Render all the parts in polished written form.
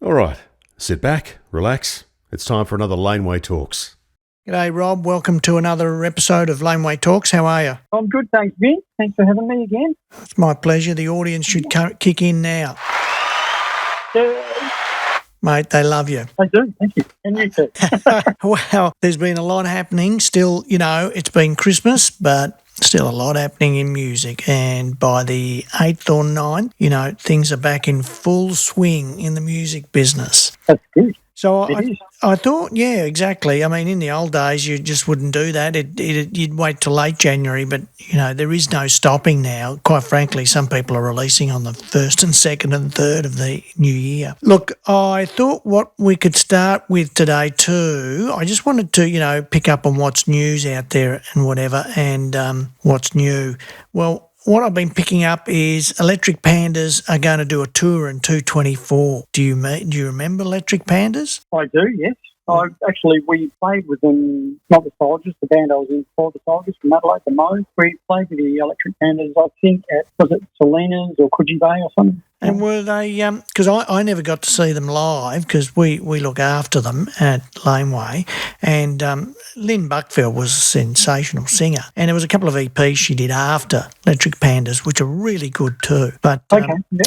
All right, sit back, relax. It's time for another Laneway Talks. G'day, Rob. Welcome to another episode of Laneway Talks. How are you? I'm good, thanks, Vince. Thanks for having me again. It's my pleasure. The audience should kick in now. Mate, they love you. I do, thank you. And you too. Well, there's been a lot happening. Still, it's been Christmas, but still a lot happening in music. And by the 8th or 9th, things are back in full swing in the music business. That's good. So I thought, yeah, exactly. I mean, in the old days, you just wouldn't do that. You'd wait till late January, but, there is no stopping now. Quite frankly, some people are releasing on the 1st and 2nd and 3rd of the new year. Look, I thought what we could start with today too, I just wanted to, pick up on what's news out there and whatever, and what's new. Well, what I've been picking up is Electric Pandas are going to do a tour in 224. Do you remember Electric Pandas? I do, yes. We played with them, not the Soldiers, the band I was in before the Soldiers from Adelaide, the Mo. We played with the Electric Pandas, I think, was it Salinas or Coogee Bay or something? And were they, because I never got to see them live because we look after them at Laneway, and Lynn Buckfield was a sensational singer, and there was a couple of EPs she did after Electric Pandas, which are really good too. But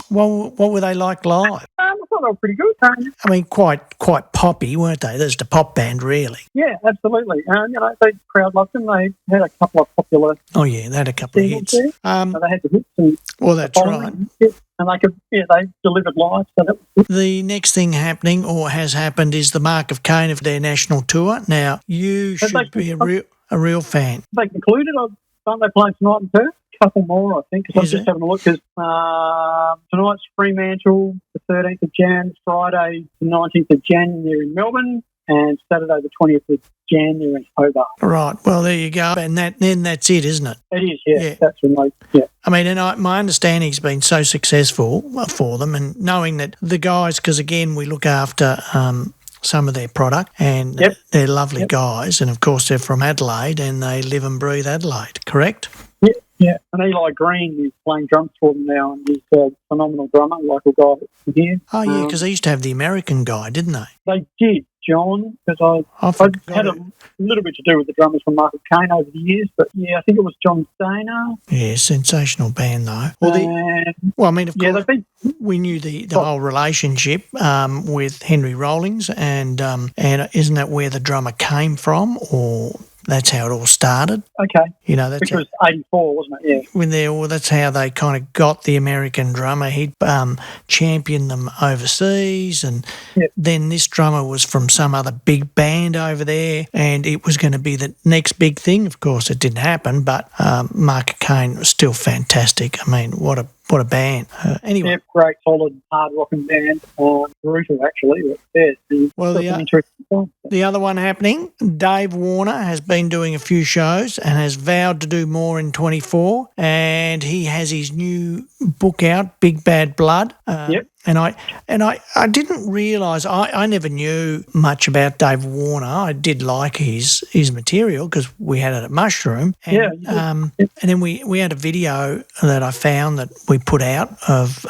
what were they like live? I thought they were pretty good. I mean, quite poppy, weren't they? There's the pop band, really. Yeah, absolutely. The crowd loved them. They had a couple of popular. Oh yeah, they had a couple of hits. They had the hits. And well, that's right. And they delivered live. So that was good. The next thing happening or has happened is the Mark of Cain of their national tour. Now, you should be a real fan. They concluded. Aren't they playing tonight in Perth? A couple more, I think. Because I'm just having a look. Because tonight's Fremantle, the 13th of Jan. Friday, the 19th of Jan, they're in Melbourne. And Saturday, the 20th of Jan, they're in Hobart. Right. Well, there you go. And then that's it, isn't it? It is, yeah. That's remote, yeah. I mean, and my understanding's been so successful for them, and knowing that the guys, because again, we look after some of their product, and they're lovely guys, and of course they're from Adelaide, and they live and breathe Adelaide, correct? Yeah. And Eli Green is playing drums for them now, and he's a phenomenal drummer, local guy from here. Oh, yeah, because they used to have the American guy, didn't they? They did, John, because I had a little bit to do with the drummers from Mark of Cain over the years, but yeah, I think it was John Stainer. Yeah, sensational band though. Of course, we knew the whole relationship with Henry Rollins, and isn't that where the drummer came from, or that's how it all started? Okay. That's because 84, wasn't it? Yeah. That's how they kind of got the American drummer. He'd championed them overseas, and then this drummer was from some other big band over there, and it was going to be the next big thing. Of course, it didn't happen, but Mark Cain was still fantastic. I mean, what a band. Anyway. Yeah, great, solid, hard-rocking band. Brutal, actually. Well, the other one happening, Dave Warner has been doing a few shows and has vowed to do more in 24, and he has his new book out, Big Bad Blood. And I didn't realise, I never knew much about Dave Warner. I did like his material because we had it at Mushroom. And, and then we had a video that I found that we put out of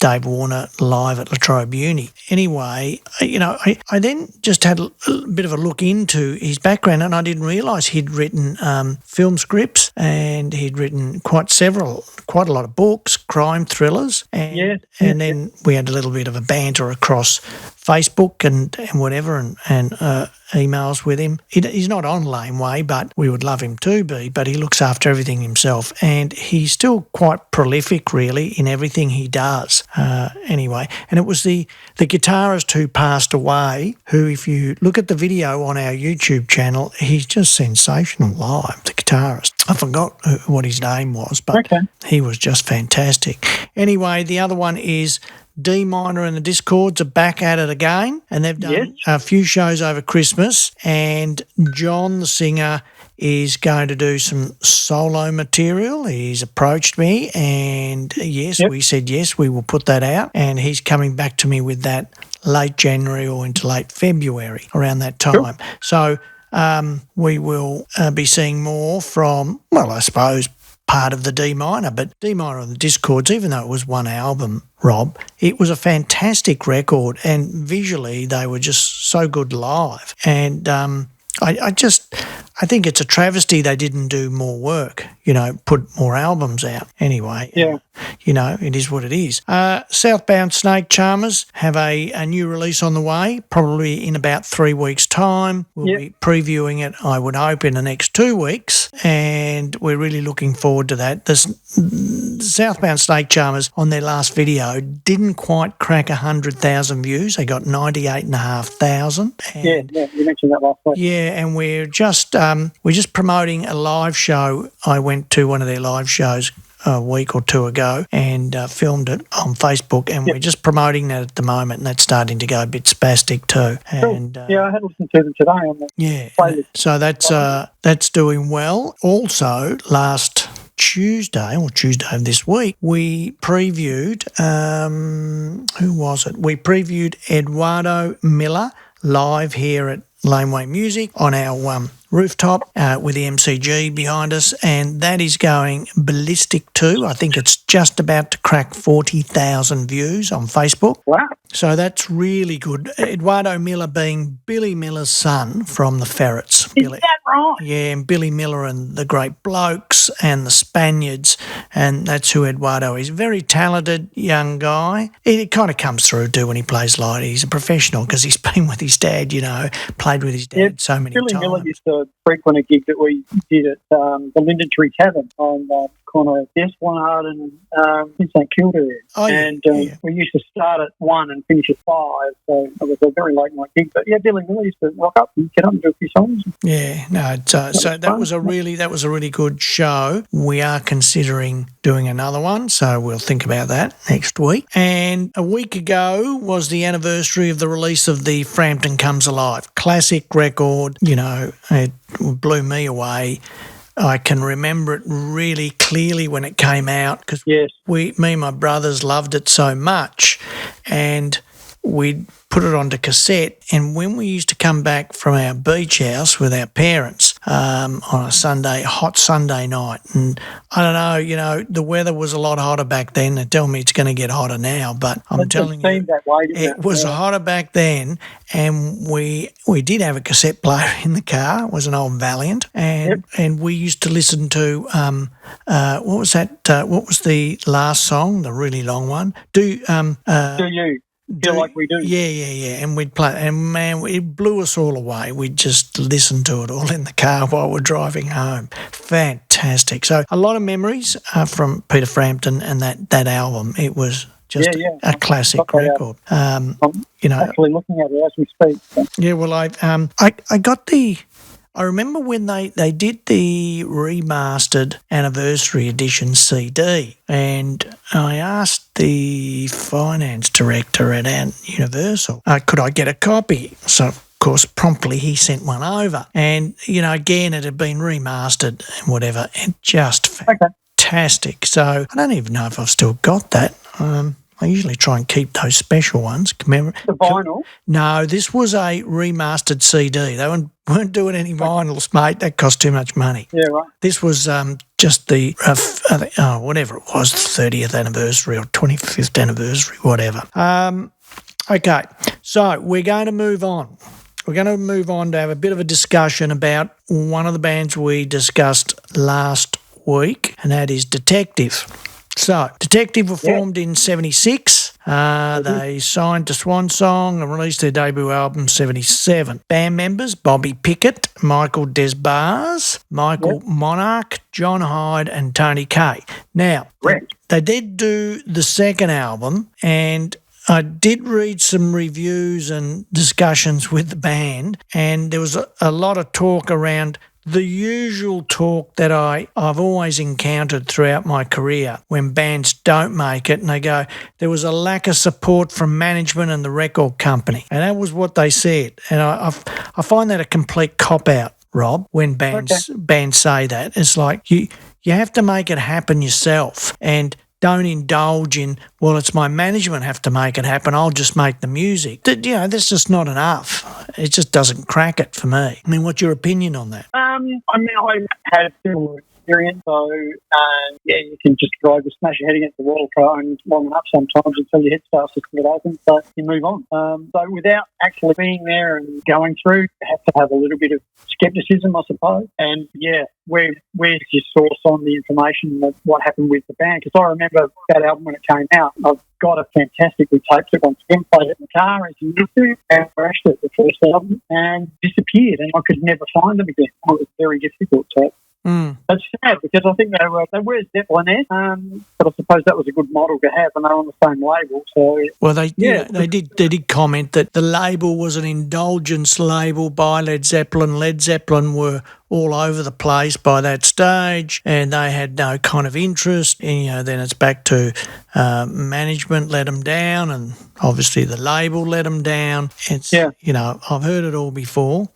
Dave Warner live at La Trobe Uni. Anyway, I then just had a bit of a look into his background, and I didn't realise he'd written film scripts, and he'd written quite a lot of books, crime thrillers, and then we had a little bit of a banter across Facebook and whatever, and emails with him. He's not on Laneway, but we would love him to be, but he looks after everything himself, and he's still quite prolific really in everything he does. Anyway, and it was the guitarist who passed away, who, if you look at the video on our YouTube channel, he's just sensational live, the guitarist. I forgot what his name was, but he was just fantastic. Anyway, the other one is D Minor and the Discords are back at it again, and they've done a few shows over Christmas, and John, the singer, is going to do some solo material. He's approached me, and we said yes, we will put that out, and he's coming back to me with that late January or into late February, around that time. So we will be seeing more from, well, I suppose, part of the D minor, but D minor on the Discords, even though it was one album, Rob, it was a fantastic record, and visually they were just so good live. And I think it's a travesty they didn't do more work, put more albums out. Anyway, it is what it is. Southbound Snake Charmers have a new release on the way, probably in about 3 weeks' time. We'll be previewing it, I would hope, in the next 2 weeks, and we're really looking forward to that. The Southbound Snake Charmers, on their last video, didn't quite crack 100,000 views. They got 98,500. Yeah, you mentioned that last week. Yeah, and we're just promoting a live show. I went to one of their live shows a week or two ago and filmed it on Facebook, and we're just promoting that at the moment, and that's starting to go a bit spastic too. And I had listened to them today on the playlist. So that's doing well. Also, last Tuesday of this week, we previewed who was it? We previewed Eduardo Miller live here at Laneway Music on our rooftop with the MCG behind us, and that is going ballistic too. I think it's just about to crack 40,000 views on Facebook. Wow. So that's really good. Eduardo Miller being Billy Miller's son from the Ferrets. Is that right? Yeah, and Billy Miller and the Great Blokes and the Spaniards, and that's who Eduardo is. Very talented young guy. It kind of comes through too when he plays light. He's a professional because he's been with his dad, played with his dad so many times. Billy Miller used to frequent a gig that we did at the Linden Tree Tavern on corner of Esplanade and St Kilda. We used to start at 1 and finish at 5, so it was a very late night gig. But Billy Miller used to rock up and get up and do a few songs. Yeah, no, that was a really good show. We are considering doing another one, so we'll think about that next week. And a week ago was the anniversary of the release of the Frampton Comes Alive classic record. It blew me away. I can remember it really clearly when it came out because me and my brothers loved it so much, and we'd put it onto cassette. And when we used to come back from our beach house with our parents on a hot Sunday night, and I don't know, the weather was a lot hotter back then. They tell me it's going to get hotter now, but I'm telling you, it was hotter back then. And we did have a cassette player in the car. It was an old Valiant, and we used to listen to what was that? What was the last song? The really long one. Do you? Feel Like We Do. Yeah. And we'd play, and man, it blew us all away. We'd just listen to it all in the car while we're driving home. Fantastic. So a lot of memories from Peter Frampton and that album. It was just a classic record. I'm actually looking at it as we speak. So. Yeah, well, I got the. I remember when they did the remastered anniversary edition CD, and I asked the finance director at Universal, could I get a copy? So, of course, promptly he sent one over. And, again, it had been remastered and whatever, and just fantastic. So I don't even know if I've still got that. I usually try and keep those special ones. The vinyl? No, this was a remastered CD. They weren't doing any vinyls, mate. That cost too much money. Yeah, right. This was just the, whatever it was, 30th anniversary or 25th anniversary, whatever. Okay, so we're going to move on. We're going to move on to have a bit of a discussion about one of the bands we discussed last week, and that is Detective. So, Detective were formed in 76. They signed to Swan Song and released their debut album 77. Band members, Bobby Pickett, Michael Desbars, Michael Monarch, John Hyde and Tony Kaye. Now, they did do the second album, and I did read some reviews and discussions with the band, and there was a lot of talk around the usual talk that I've always encountered throughout my career when bands don't make it, and they go, there was a lack of support from management and the record company. And that was what they said. And I find that a complete cop-out, Rob, when bands say that. It's like you have to make it happen yourself, and don't indulge in, well, it's my management have to make it happen, I'll just make the music. That's just not enough. It just doesn't crack it for me. I mean, what's your opinion on that? I had similar experience. So, you can just smash your head against the wall, try and long enough sometimes until your head starts to split open, so you move on. So without actually being there and going through, you have to have a little bit of scepticism, I suppose. And, where's your source on the information of what happened with the band? Because I remember that album when it came out. I've got a fantastically taped it once again, played it in the car as you used to, and crashed it, the first album, and disappeared, and I could never find them again. It was very difficult. So that's sad, because I think they were Zeppelin-esque, but I suppose that was a good model to have, and they're on the same label. So they did comment that the label was an indulgence label by Led Zeppelin. Led Zeppelin were all over the place by that stage, and they had no kind of interest. And, then it's back to management let them down, and obviously the label let them down. I've heard it all before.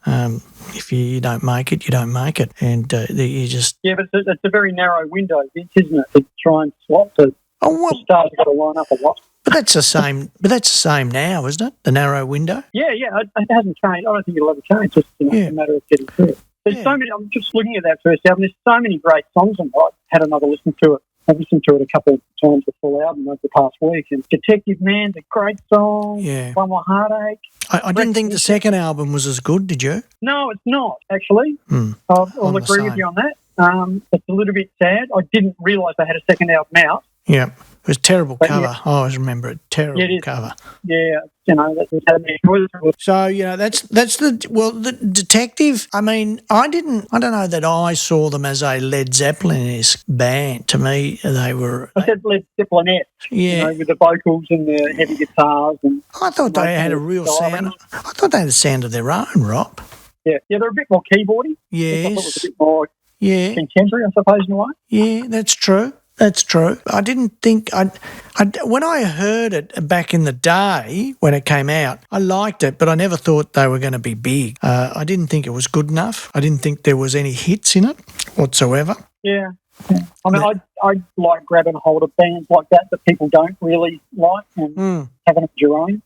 If you don't make it, you don't make it, and you just but it's a very narrow window, Vince, isn't it? To try and swap the stars got to line up a lot. But that's the same. But that's the same now, isn't it? The narrow window. Yeah, it hasn't changed. I don't think it'll ever change. It's just a matter of getting through it. There's so many. I'm just looking at that first album. There's so many great songs on it. I had another listen to it. I've listened to it a couple of times, the full album, over the past week. And Detective Man's a great song. Yeah. One More Heartache. I didn't think the second album was as good, did you? No, it's not, actually. I'll agree with you on that. It's a little bit sad. I didn't realise they had a second album out. Yeah. It was a terrible cover. I always remember it. Terrible cover. Yeah, that's so that's the Detective. I mean, I don't know that I saw them as a Led Zeppelin-esque band. To me, they were. I said Led Zeppelin-esque. Yeah, with the vocals and the heavy guitars. And I thought they had a real sound. I thought they had a sound of their own, Rob. Yeah, they're a bit more keyboardy. Yes, I thought it was a bit more contemporary, I suppose, in a way. Yeah, that's true. That's true. I didn't think when I heard it back in the day when it came out, I liked it, but I never thought they were going to be big. I didn't think it was good enough. I didn't think there was any hits in it whatsoever. Yeah. I mean, I like grabbing hold of bands like that people don't really like and having it your own.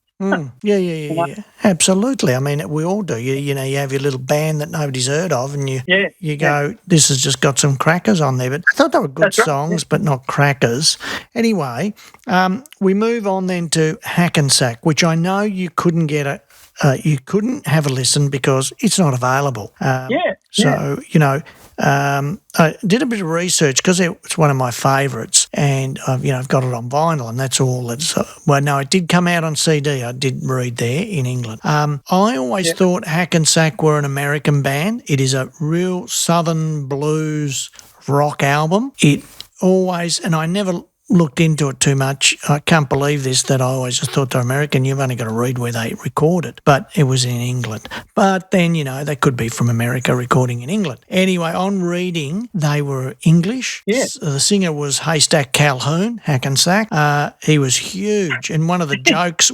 Yeah. Absolutely. I mean, we all do. You have your little band that nobody's heard of, and you go, this has just got some crackers on there. But I thought they were good songs, but not crackers. Anyway, we move on then to Hackensack, which I know you couldn't get you couldn't have a listen because it's not available. I did a bit of research because it's one of my favourites, and I've got it on vinyl, and that's all. It did come out on CD. I did read there in England. I always thought Hackensack were an American band. It is a real Southern blues rock album. And I never looked into it too much. I can't believe this, that I always just thought they're American. You've only got to read where they recorded, but it was in England. But then, they could be from America recording in England. Anyway, on reading, they were English. Yes. The singer was Haystack Calhoun, Hackensack. He was huge. And one of the jokes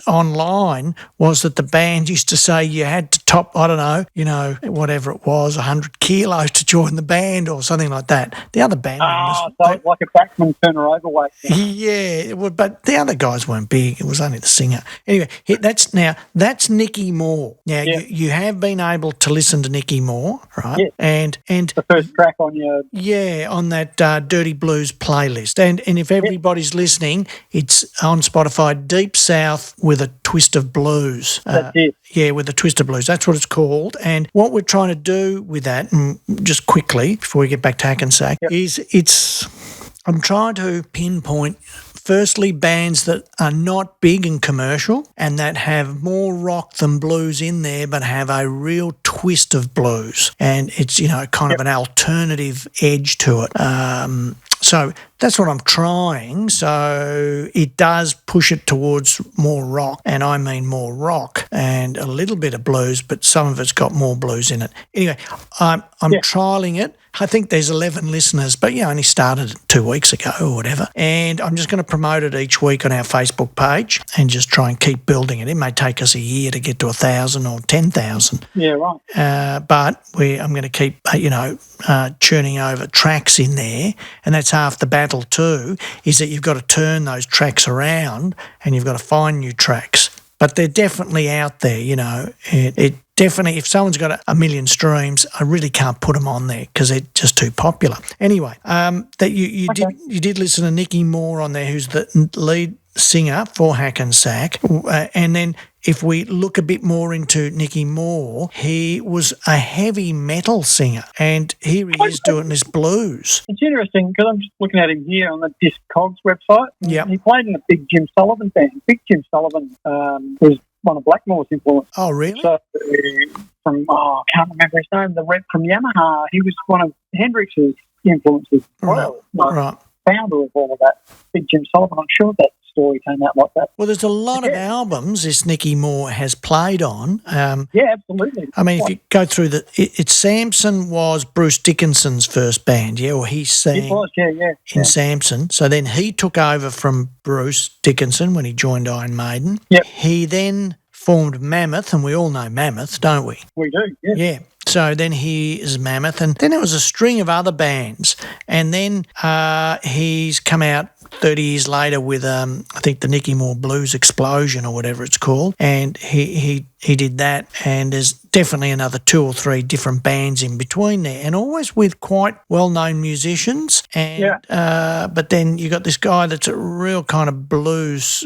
online was that the band used to say you had to top, I don't know, whatever it was, 100 kilos to join the band or something like that. The other band so like a backman turner overweight. Yeah, but the other guys weren't big. It was only the singer. Anyway, that's Nicky Moore. Now, you have been able to listen to Nicky Moore, right? Yes. And the first track on your... Yeah, on that Dirty Blues playlist. And if everybody's listening, it's on Spotify, Deep South with a Twist of Blues. That's it. Yeah, with a Twist of Blues. That's what it's called. And what we're trying to do with that, and just quickly, before we get back to Hackensack, is I'm trying to pinpoint, firstly, bands that are not big and commercial and that have more rock than blues in there but have a real twist of blues. And it's, kind of an alternative edge to it. So that's what I'm trying. So it does push it towards more rock, and I mean more rock and a little bit of blues, but some of it's got more blues in it. Anyway, I'm trialling it. I think there's 11 listeners, but only started 2 weeks ago or whatever. And I'm just going to promote it each week on our Facebook page and just try and keep building it. It may take us a year to get to 1,000 or 10,000. Yeah, right. But I'm going to keep, churning over tracks in there, and that's half the battle too, is that you've got to turn those tracks around and you've got to find new tracks. But they're definitely out there, definitely, if someone's got a million streams, I really can't put them on there because they're just too popular. Anyway, that you did listen to Nicky Moore on there, who's the lead singer for Hackensack, and then if we look a bit more into Nicky Moore, he was a heavy metal singer, and here he is doing this blues. It's interesting because I'm just looking at him here on the Discogs website. Yep. He played in a Big Jim Sullivan band. Big Jim Sullivan was one of Blackmore's influences. Oh, really? So, I can't remember his name, the rep from Yamaha, he was one of Hendrix's influences. Right. Founder of all of that. Big Jim Sullivan, I'm sure that story came out like that. Well, there's a lot of albums this Nicky Moore has played on. Yeah, absolutely. I mean, if you go through it's Samson was Bruce Dickinson's first band, or he sang in Samson. So then he took over from Bruce Dickinson when he joined Iron Maiden. Yep. He then formed Mammoth, and we all know Mammoth, don't we? We do, yeah. Yeah. So then he is Mammoth, and then there was a string of other bands, and then he's come out 30 years later with I think the Nicky Moore Blues Explosion or whatever it's called, and he did that, and there's definitely another 2 or 3 different bands in between there, and always with quite well-known musicians. And but then you got this guy that's a real kind of blues.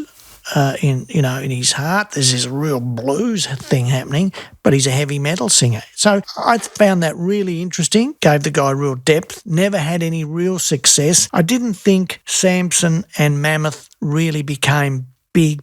In his heart, there's this real blues thing happening, but he's a heavy metal singer. So I found that really interesting, gave the guy real depth, never had any real success. I didn't think Samson and Mammoth really became big,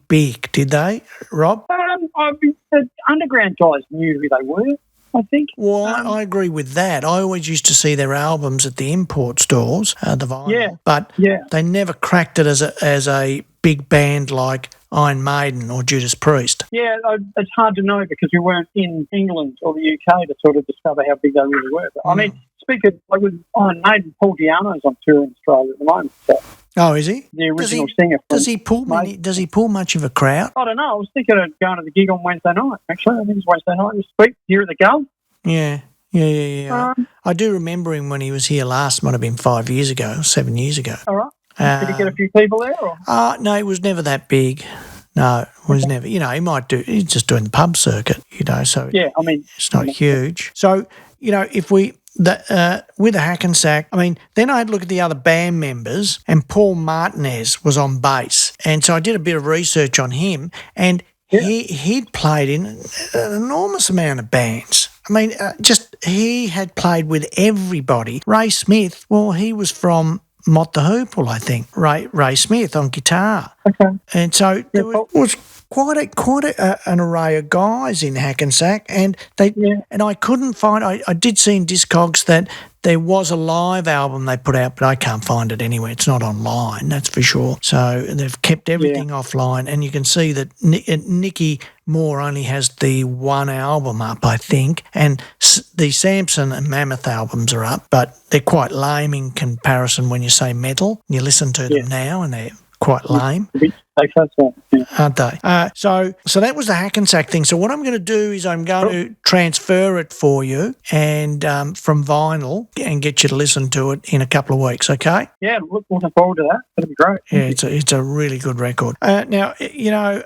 did they, Rob? The underground guys knew who they were, I think. Well, I agree with that. I always used to see their albums at the import stores, the vinyl, but they never cracked it as a big band like Iron Maiden or Judas Priest. Yeah, it's hard to know because we weren't in England or the UK to sort of discover how big they really were. But, I mean, speaking with Iron Maiden, Paul Di'Anno's on tour in Australia at the moment. So. Oh, is he? The original singer. Does he pull much of a crowd? I don't know. I was thinking of going to the gig on Wednesday night, actually. I think it's Wednesday night this week, here at the Gull. Yeah. I do remember him when he was here last. Might have been 5 years ago, 7 years ago. All right. Did he get a few people there? Or? No, it was never that big. No, it was never. He's just doing the pub circuit, so yeah, I mean, it's not huge. So, if we, with the Hackensack, I mean, then I'd look at the other band members, and Paul Martinez was on bass. And so I did a bit of research on him, and he'd played in an enormous amount of bands. I mean, he had played with everybody. Ray Smith, well, he was from Mott the Hoople, I think. Ray Smith on guitar. Okay. And so there was quite an array of guys in Hackensack, and and I couldn't find. I did see in Discogs that there was a live album they put out, but I can't find it anywhere. It's not online, that's for sure. So they've kept everything offline, and you can see that Nicky Moore only has the one album up, I think, and the Samson and Mammoth albums are up, but they're quite lame in comparison when you say metal. You listen to them now, and they're quite lame. Aren't they? So that was the Hackensack thing. So what I'm going to do is I'm going to transfer it for you and from vinyl and get you to listen to it in a couple of weeks, okay? Yeah, looking forward to that. That'd be great. Yeah, it's a really good record. Now,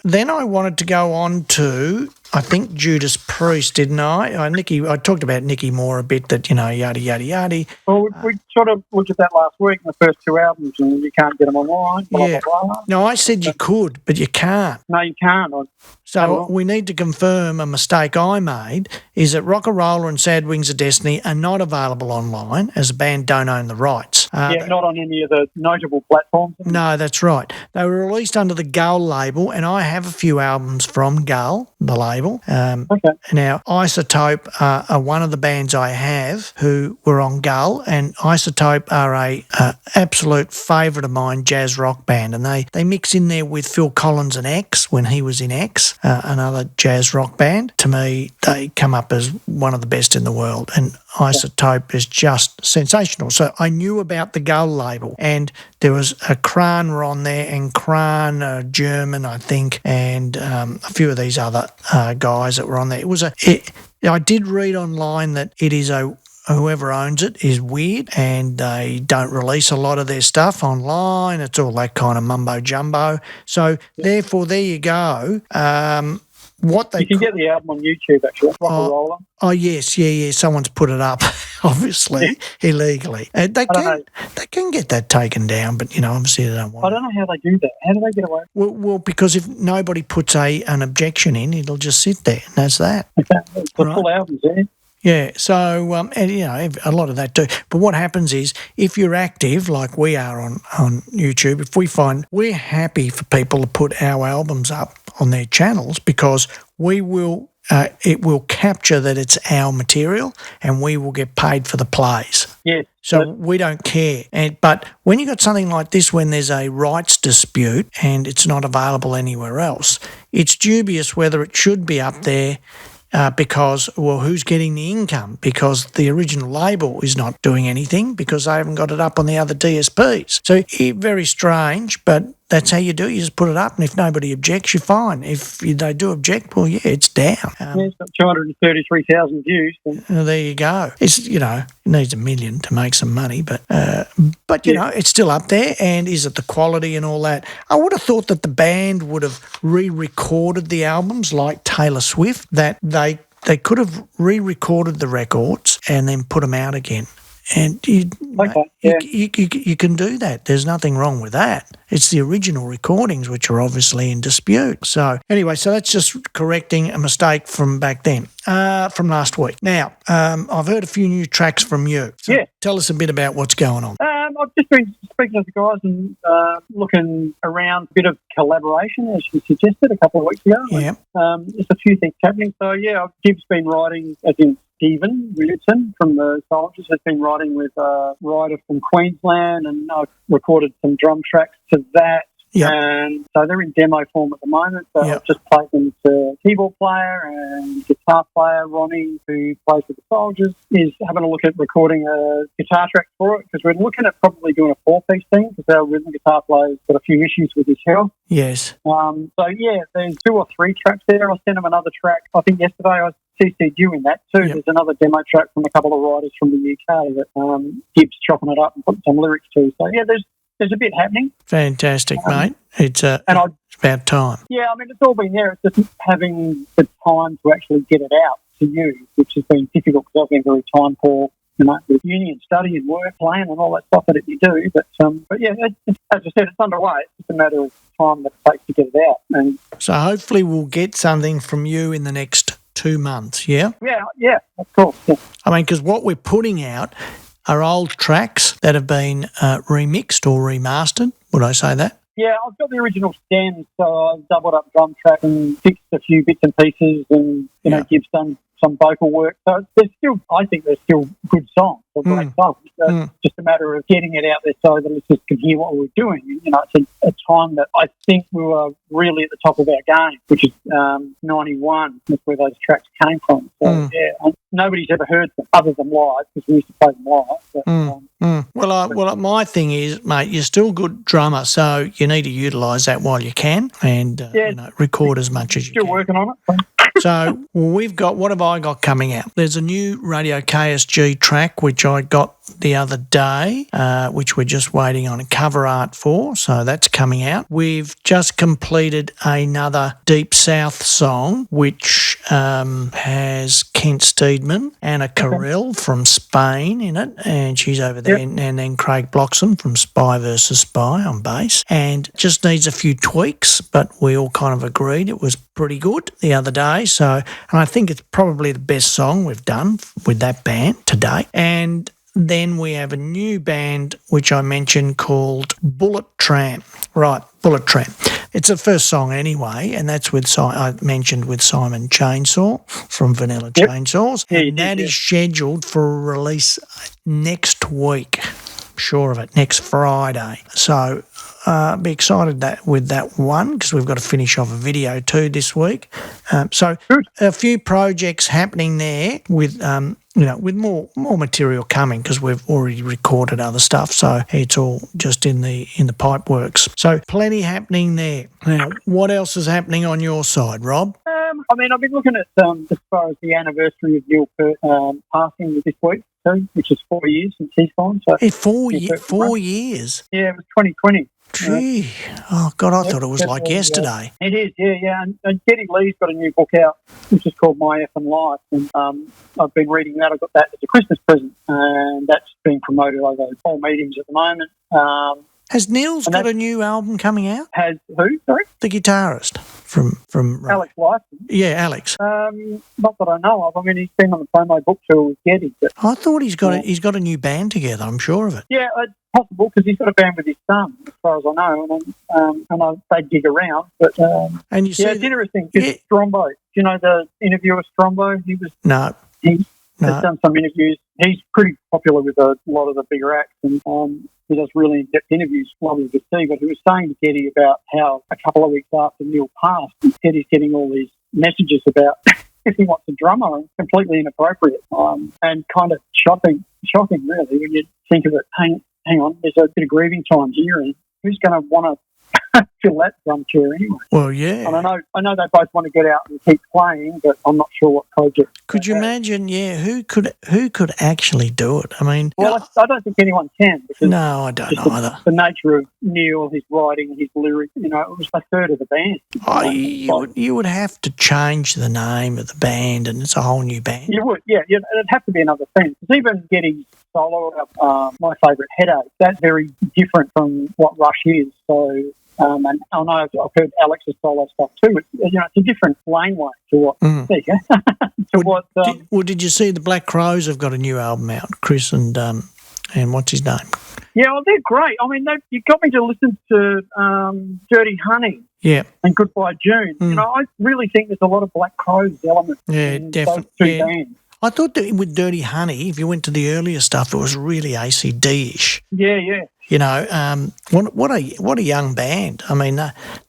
then I wanted to go on to, I think, Judas Priest, didn't I? I talked about Nicky Moore a bit, that, yada, yada, yada. Well, we sort of looked at that last week, the first 2 albums, and you can't get them online. Blah, blah, blah. No, I said you could, but you can't. No, you can't. So we need to confirm a mistake I made is that Rock'n'Roller and Sad Wings of Destiny are not available online, as the band don't own the rights. Not on any of the notable platforms. No, that's right. They were released under the Gull label, and I have a few albums from Gull, the label. Okay. Now, Isotope are one of the bands I have who were on Gull, and Isotope are a absolute favourite of mine, jazz rock band, and they mix in there with Phil Collins and X when he was in X, another jazz rock band. To me, they come up as one of the best in the world, and Isotope is just sensational. So I knew about the Gull label, and there was a Kran were on there, and Kran, German, I think, and a few of these other guys that were on there. I did read online that it is whoever owns it is weird, and they don't release a lot of their stuff online. It's all that kind of mumbo jumbo. So therefore, there you go. what they You can get the album on YouTube, actually. Rock and Roller. Oh, yes, yeah. Someone's put it up, obviously, illegally. They can get that taken down, but, obviously they don't want I don't know how they do that. How do they get away? Well, because if nobody puts an objection in, it'll just sit there, and that's that. Okay. The full album's there. Yeah, so, a lot of that too. But what happens is, if you're active, like we are on YouTube, if we find we're happy for people to put our albums up on their channels, because we will, it will capture that it's our material and we will get paid for the plays. Yes. So we don't care. But when you got something like this, when there's a rights dispute and it's not available anywhere else, it's dubious whether it should be up there. Because, who's getting the income? Because the original label is not doing anything because they haven't got it up on the other DSPs. So very strange, but that's how you do it. You just put it up, and if nobody objects, you're fine. If they do object, it's down. It's got 233,000 views. There you go. It's, it needs 1 million to make some money, but it's still up there. And is it the quality and all that? I would have thought that the band would have re-recorded the albums like Taylor Swift, that they could have re-recorded the records and then put them out again. And you can do that. There's nothing wrong with that. It's the original recordings which are obviously in dispute. So anyway, that's just correcting a mistake from back then, from last week. Now, I've heard a few new tracks from you. So tell us a bit about what's going on. I've just been speaking to the guys and looking around a bit of collaboration, as you suggested a couple of weeks ago. Yeah. There's a few things happening. So, Gibbs been writing, as in Stephen Williamson from the Soldiers has been writing with a writer from Queensland, and I've recorded some drum tracks to that. Yep. And so they're in demo form at the moment. So I've just played them to keyboard player and guitar player, Ronnie, who plays with the Soldiers, is having a look at recording a guitar track for it, because we're looking at probably doing a 4-piece thing, because our rhythm guitar player's got a few issues with his health. Yes. There's 2 or 3 tracks there. I sent him another track. I think yesterday I CC'd you in that too. Yep. There's another demo track from a couple of writers from the UK that Gibbs chopping it up and putting some lyrics to. So, there's a bit happening. Fantastic, mate. It's about time. Yeah, it's all been there. It's just having the time to actually get it out to you, which has been difficult because I've been very time poor, with uni and study and work, playing and all that stuff that you do. But as I said, it's underway. It's just a matter of time that it takes to get it out. And so hopefully we'll get something from you in the next 2 months, yeah? Yeah, of course. Yeah. Because what we're putting out are old tracks that have been remixed or remastered. Would I say that? Yeah, I've got the original stems, so I've doubled up drum track and fixed a few bits and pieces, and Gibbs done some vocal work. So I think they're still good songs or great songs. It's just a matter of getting it out there so that listeners can hear what we're doing. It's a time that I think we were really at the top of our game, which is 91. That's where those tracks came from. So, nobody's ever heard them other than live, because we used to play them live. But, Well, my thing is, mate, you're still a good drummer, so you need to utilise that while you can and record as much as you can. Still working on it. So what have I got coming out? There's a new Radio KSG track, which I got the other day, which we're just waiting on a cover art for. So that's coming out. We've just completed another Deep South song, which has Kent Steedman, Anna Carell from Spain in it, and she's over there, and then Craig Bloxham from Spy vs. Spy on bass, and just needs a few tweaks, but we all kind of agreed it was pretty good the other day. So, and I think it's probably the best song we've done with that band to date. And then we have a new band, which I mentioned, called Bullet Tramp. Right, Bullet Tramp. It's the first song anyway, and that's I mentioned with Simon Chainsaw from Vanilla Chainsaws. And that is scheduled for release next week. I'm sure of it, next Friday. So be excited with that one, because we've got to finish off a video too this week. So a few projects happening there with with more material coming, because we've already recorded other stuff. So it's all just in the pipe works. So plenty happening there. Now, what else is happening on your side, Rob? I've been looking at as far as the anniversary of Neil Peart passing this week too, which is 4 years since he's gone. So 4 years. Yeah, it was 2020. Gee. Oh, God, I thought it was like definitely, yesterday. It is, yeah. And Geddy Lee's got a new book out, which is called My Effing Life. And I've been reading that. I got that as a Christmas present, and that's being promoted over all meetings at the moment. Has Neil's got a new album coming out? Has who, sorry? The guitarist from Alex Lifeson. Yeah, Alex. Not that I know of. I mean, he's been on the promo book tour with Geddy. But, I thought he's got a new band together, I'm sure of it. Yeah, it's possible because he's got a band with his son, as far as I know, and they dig around. But and you see it's interesting. Strombo, do you know the interviewer Strombo? He's done some interviews. He's pretty popular with a lot of the bigger acts, and he does really in-depth interviews, lovely to see. But he was saying to Geddy about how a couple of weeks after Neil passed, Geddy's getting all these messages about if he wants a drummer, and completely inappropriate, and kind of shocking really when you think of it. Hang on, there's a bit of grieving time here, and who's going to want to fill that drum chair anyway? Well, yeah. And I know they both want to get out and keep playing, but I'm not sure what project. Could you imagine? Yeah, who could actually do it? I mean, well, I don't think anyone can. No, I don't know either. The nature of Neil, his writing, his lyrics, it was a third of the band. You would have to change the name of the band, and it's a whole new band. You would, yeah. It'd have to be another thing. Because even Geddy's solo, my favourite, Headache, that's very different from what Rush is. So. And I know I've heard Alex's solo stuff too. It's a different laneway to what. There you go. Did you see the Black Crowes have got a new album out? Chris and what's his name? Yeah, well, they're great. I mean, you got me to listen to Dirty Honey. Yeah. And Goodbye June. I really think there's a lot of Black Crowes elements. Yeah, in definitely. Those two bands. I thought that with Dirty Honey, if you went to the earlier stuff, it was really ACD-ish. Yeah. What a young band. I mean,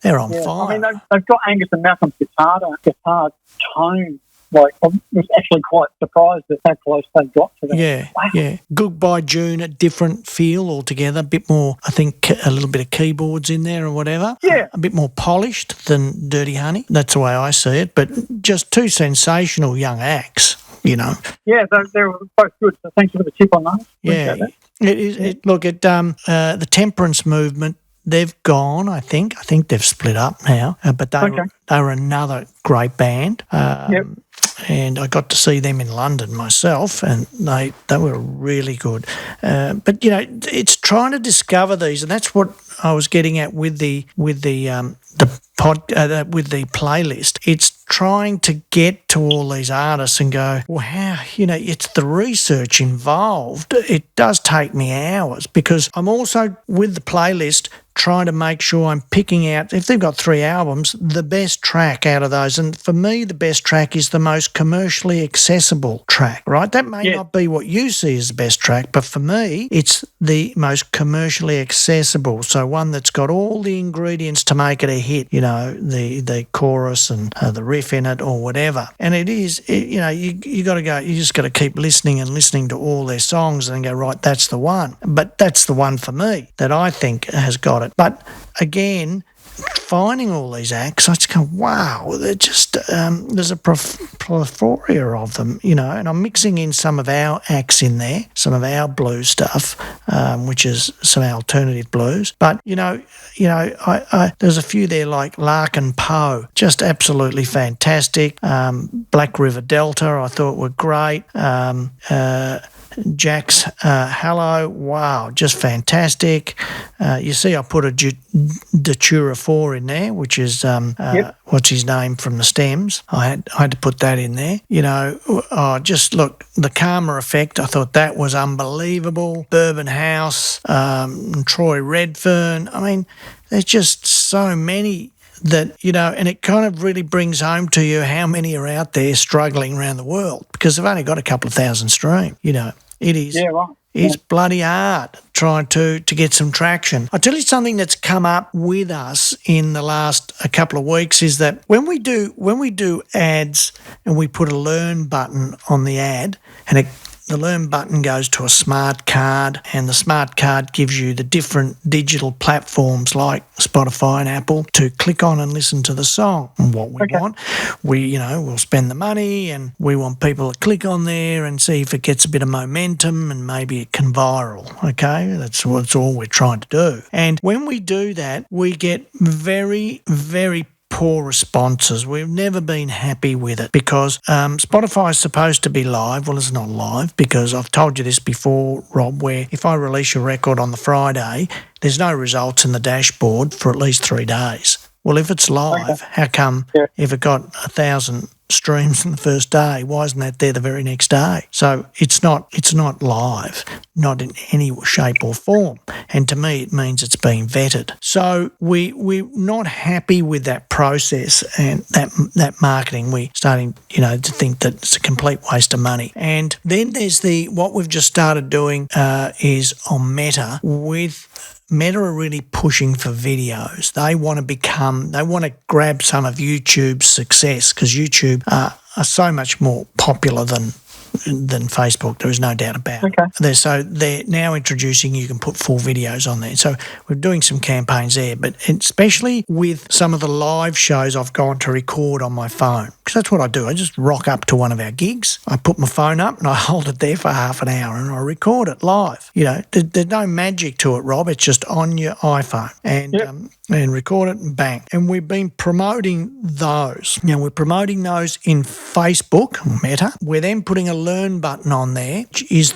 they're on fire. I mean, they've got Angus and Malcolm's guitar tone. Like, I was actually quite surprised at how close they got to that. Yeah, wow. Yeah. Goodbye June, a different feel altogether. A bit more, I think, a little bit of keyboards in there or whatever. Yeah. A bit more polished than Dirty Honey. That's the way I see it. But just two sensational young acts, Yeah, they were both good. So thanks for the tip on that. Yeah. It is. Look at the temperance movement. They've gone. I think they've split up now. But they were another great band. And I got to see them in London myself, and they were really good. But it's trying to discover these, and that's what I was getting at with the playlist. It's trying to get to all these artists and go, wow, it's the research involved. It does take me hours because I'm also with the playlist trying to make sure I'm picking out, if they've got 3 albums, the best track out of those. And for me, the best track is the most commercially accessible track, right? That may not be what you see as the best track, but for me, it's the most commercially accessible. So one that's got all the ingredients to make it a hit, the chorus and the riff in it or whatever. And it is, you got to go, you just got to keep listening to all their songs and go, right, that's the one. But that's the one for me that I think has got it. But again, finding all these acts, I just go, wow, they're just, there's a plethora of them, and I'm mixing in some of our acts in there, some of our blues stuff, which is some alternative blues. But, there's a few there like Larkin Poe, just absolutely fantastic. Black River Delta, I thought were great. Jack's Hello, wow, just fantastic. You see I put a Datura 4 in there, which is what's his name from the Stems. I had to put that in there. Just look, the Karma Effect, I thought that was unbelievable. Bourbon House, Troy Redfern. I mean, there's just so many that, and it kind of really brings home to you how many are out there struggling around the world because they've only got a couple of thousand streams, It is. Yeah, right. It's bloody hard trying to get some traction. I'll tell you something that's come up with us in the last a couple of weeks is that when we do ads and we put a learn button on the ad and the learn button goes to a smart card, and the smart card gives you the different digital platforms like Spotify and Apple to click on and listen to the song. And what we want, we'll spend the money, and we want people to click on there and see if it gets a bit of momentum, and maybe it can viral. Okay, that's all we're trying to do. And when we do that, we get very, very poor responses. We've never been happy with it because Spotify is supposed to be live. Well, it's not live because I've told you this before, Rob, where if I release a record on the Friday, there's no results in the dashboard for at least 3 days. Well, if it's live, how come if it got 1,000 streams in the first day, why isn't that there the very next day? So it's not live, not in any shape or form. And to me, it means it's being vetted. So we're not happy with that process and that marketing. We're starting, to think that it's a complete waste of money. And then there's what we've just started doing is on Meta Meta are really pushing for videos. They want to grab some of YouTube's success because YouTube are so much more popular than Facebook. There is no doubt about it. So they're now introducing, you can put full videos on there. So we're doing some campaigns there, but especially with some of the live shows I've gone to record on my phone. Because that's what I do. I just rock up to one of our gigs. I put my phone up and I hold it there for half an hour and I record it live. There's no magic to it, Rob. It's just on your iPhone and record it and bang. And we've been promoting those. We're promoting those in Facebook, Meta. We're then putting a learn button on there, which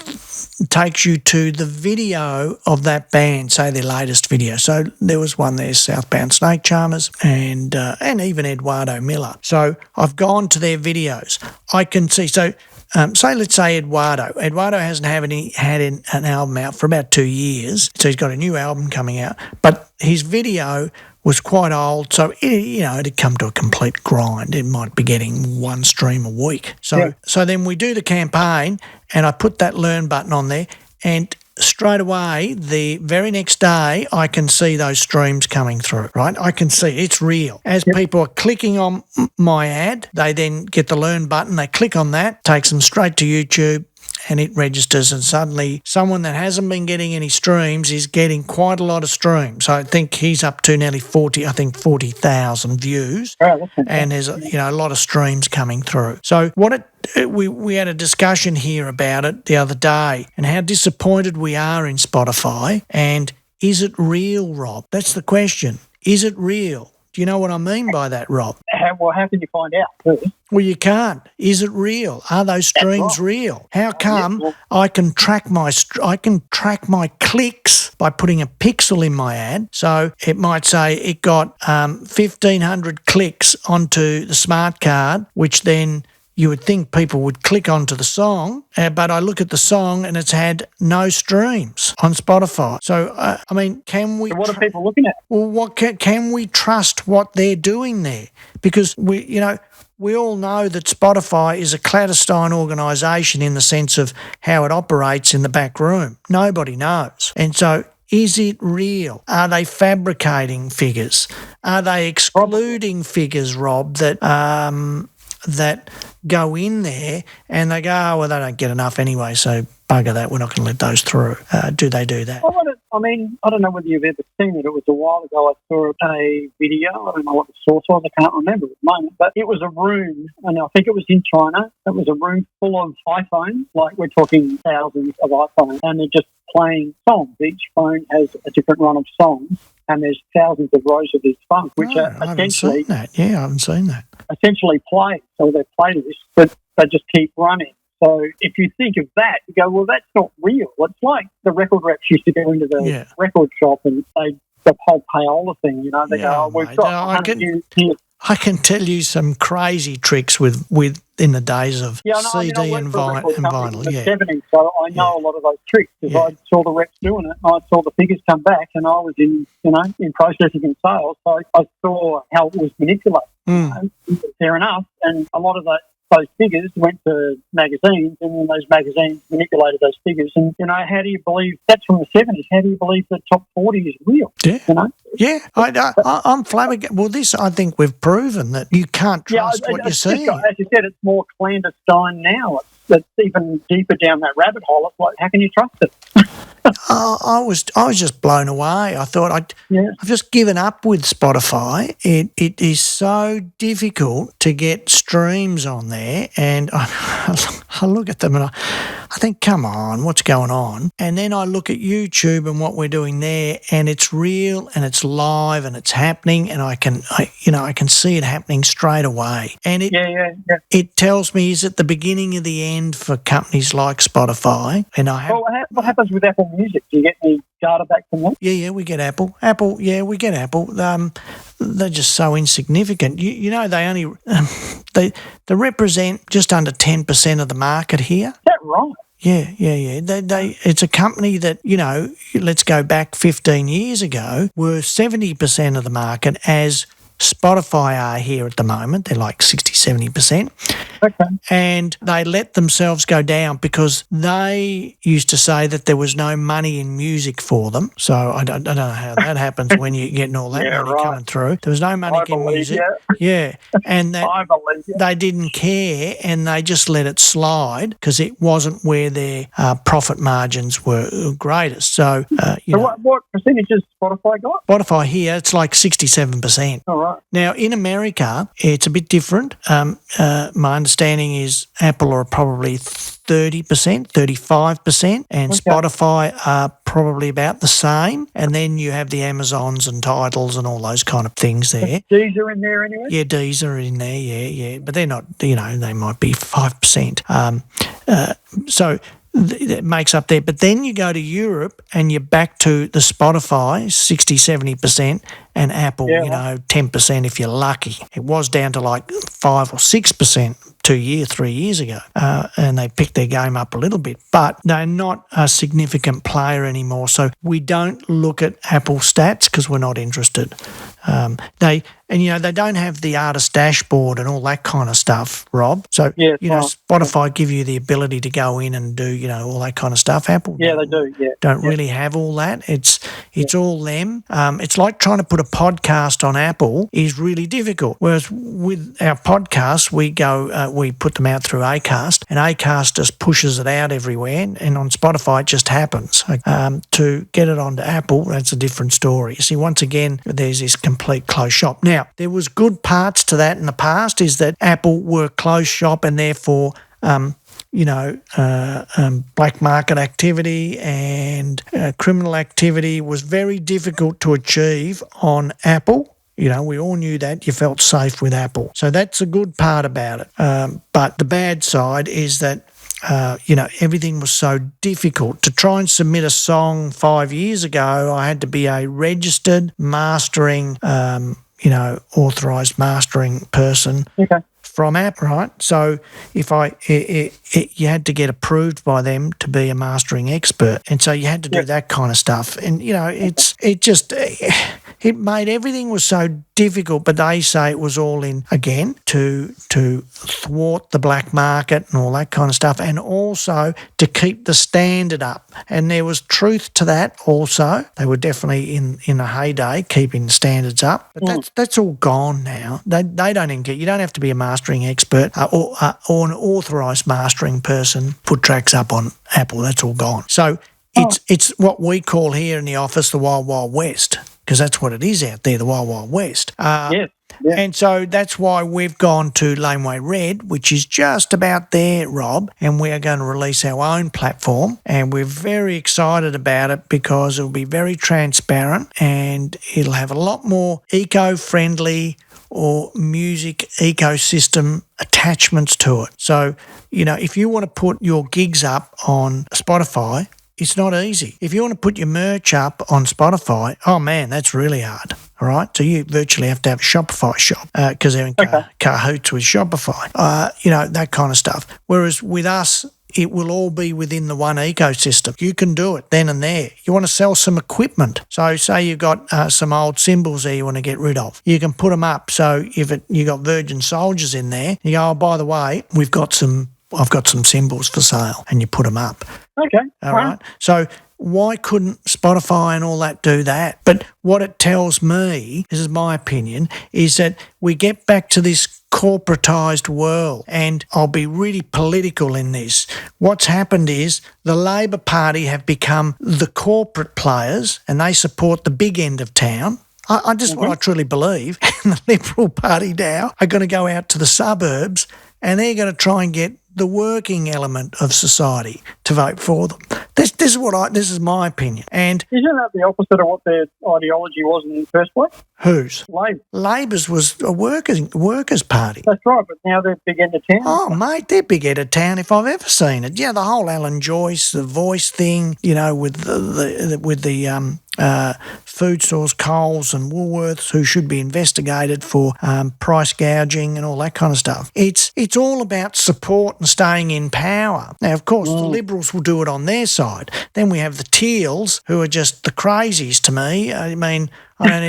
takes you to the video of that band, say their latest video. So there was one there, Southbound Snake Charmers, and even Eduardo Miller. So I've gone to their videos. I can see. So let's say Eduardo. Eduardo hasn't had an album out for about 2 years, so he's got a new album coming out. But his video was quite old, so it'd come to a complete grind. It might be getting 1 stream a week. So then we do the campaign, and I put that learn button on there, and straight away, the very next day, I can see those streams coming through, right? I can see it's real. As people are clicking on my ad, they then get the learn button, they click on that, takes them straight to YouTube, and it registers, and suddenly someone that hasn't been getting any streams is getting quite a lot of streams. I think he's up to nearly 40,000 views, and there's a lot of streams coming through. So we had a discussion here about it the other day and how disappointed we are in Spotify. And is it real, Rob? That's the question. Is it real? Do you know what I mean by that, Rob? How can you find out? Well, you can't. Is it real? Are those streams real? How come I can track my clicks by putting a pixel in my ad? So it might say it got 1,500 clicks onto the smart card, which then you would think people would click onto the song, but I look at the song and it's had no streams on Spotify. So, can we... So what are people looking at? Well, can we trust what they're doing there? Because we all know that Spotify is a clandestine organisation in the sense of how it operates in the back room. Nobody knows. And so is it real? Are they fabricating figures? Are they excluding figures, Rob, that go in there and they go, they don't get enough anyway, so bugger that, we're not going to let those through. Do they do that? Well, I don't know whether you've ever seen it. It was a while ago I saw a video. I don't know what the source was. I can't remember at the moment. But it was a room, and I think it was in China. It was a room full of iPhones, like we're talking thousands of iPhones, and they're just playing songs. Each phone has a different run of songs, and there's thousands of rows of these songs, which are essentially... I haven't seen that. Essentially play. So they're playlists, but they just keep running. So if you think of that, you go, well, that's not real. It's like the record reps used to go into the record shop and the whole payola thing, they go, we've got 100 years here. I can tell you some crazy tricks with in the days of CD and vinyl. In the 70s, so I know a lot of those tricks because I saw the reps doing it. I saw the figures come back, and I was in processing and sales, so I saw how it was manipulated. Fair enough, and a lot of those figures went to magazines, and then those magazines manipulated those figures. And, how do you believe that's from the 70s? How do you believe the top 40 is real? Yeah. Yeah, I'm flabbergasted. Well, this, I think we've proven that you can't trust what you see. As you said, it's more clandestine now. It's even deeper down that rabbit hole. It's like, how can you trust it? I was just blown away. I thought I've just given up with Spotify. It is so difficult to get streams on there, and I look at them and I think, come on, what's going on? And then I look at YouTube and what we're doing there, and it's real and it's live and it's happening, and I can see it happening straight away. And it tells me, is it the beginning of the end for companies like Spotify? And what happens with Apple Music? Do you get any data back from them? Yeah, we get Apple. We get Apple. They're just so insignificant. They only they represent just under 10% of the market here. Is that right? Yeah. It's a company that, let's go back 15 years ago, were 70% of the market, as Spotify are here at the moment. They're like 60-70%. Okay. And they let themselves go down because they used to say that there was no money in music for them. So I don't know how that happens when you're getting all that money coming through. There was no money in music. Yeah. And that they didn't care, and they just let it slide because it wasn't where their profit margins were greatest. So, what percentage has Spotify got? Spotify here, it's like 67%. All right. Now, in America, it's a bit different. My understanding is Apple are probably 30%, 35%, and Spotify are probably about the same. And then you have the Amazons and Tidals and all those kind of things there. Deezer in there anyway? Yeah, Deezer in there, yeah. But they're not, they might be 5%. So it makes up there. But then you go to Europe and you're back to the Spotify, 60-70%, and Apple, 10% if you're lucky. It was down to like 5 or 6% 3 years ago, and they picked their game up a little bit, but they're not a significant player anymore. So we don't look at Apple stats because we're not interested. They don't have the artist dashboard and all that kind of stuff, Rob. So Spotify give you the ability to go in and do all that kind of stuff. Apple, they do. Yeah, don't really have all that. It's all them. It's like trying to put a podcast on Apple is really difficult. Whereas with our podcasts, we put them out through Acast, and Acast just pushes it out everywhere. And on Spotify, it just happens. To get it onto Apple, that's a different story. See, once again, there's this complete closed shop. Now, there was good parts to that in the past, is that Apple were closed shop, and therefore black market activity and criminal activity was very difficult to achieve on Apple. We all knew that. You felt safe with Apple. So that's a good part about it. But the bad side is that, everything was so difficult. To try and submit a song 5 years ago, I had to be a registered mastering, authorised mastering person. Okay. From app, right? So if you had to get approved by them to be a mastering expert, and so you had to do that kind of stuff. And it made everything was so difficult. But they say it was all in again to thwart the black market and all that kind of stuff, and also to keep the standard up. And there was truth to that. Also, they were definitely in a heyday keeping standards up. But that's all gone now. They don't even get. You don't have to be a mastering expert or an authorised mastering person put tracks up on Apple. That's all gone. So it's what we call here in the office the Wild Wild West, because that's what it is out there, the Wild Wild West. And so that's why we've gone to Laneway Red, which is just about there, Rob, and we are going to release our own platform, and we're very excited about it because it'll be very transparent and it'll have a lot more eco-friendly or music ecosystem attachments to it. So, if you want to put your gigs up on Spotify, it's not easy. If you want to put your merch up on Spotify, oh man, that's really hard. All right, so you virtually have to have a Shopify shop because they're in cahoots with Shopify. That kind of stuff. Whereas with us, it will all be within the one ecosystem. You can do it then and there. You want to sell some equipment. So say you've got some old cymbals there you want to get rid of. You can put them up. So if you got Virgin Soldiers in there, you go, oh, by the way, I've got some cymbals for sale, and you put them up. Okay. All right. So why couldn't Spotify and all that do that? But what it tells me, this is my opinion, is that we get back to this corporatised world, and I'll be really political in this. What's happened is the Labor Party have become the corporate players, and they support the big end of town. I what I truly believe, and the Liberal Party now are going to go out to the suburbs, and they're going to try and get the working element of society to vote for them. This is my opinion. And isn't that the opposite of what their ideology was in the first place? Whose? Labor. Labor's was a workers' party. That's right, but now they're big end of town. Oh, mate, they're big end of town if I've ever seen it. Yeah, the whole Alan Joyce, the voice thing, with the food stores, Coles and Woolworths, who should be investigated for price gouging and all that kind of stuff. It's all about support and staying in power. Now, of course, the Liberals will do it on their side. Then we have the Teals, who are just the crazies to me. I mean, I don't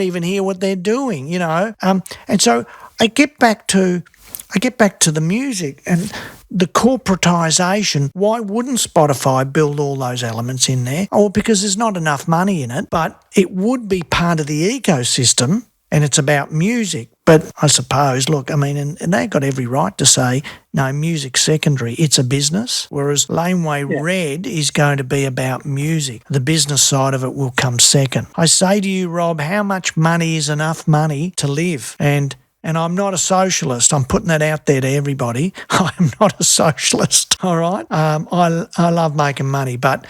even hear what they're doing, And so I get back to the music and the corporatisation. Why wouldn't Spotify build all those elements in there? Oh, because there's not enough money in it, but it would be part of the ecosystem, and it's about music. But I suppose, look, I mean, and they've got every right to say, no, music's secondary. It's a business, whereas Laneway Red is going to be about music. The business side of it will come second. I say to you, Rob, how much money is enough money to live? And I'm not a socialist. I'm putting that out there to everybody. I'm not a socialist, all right? I love making money, but,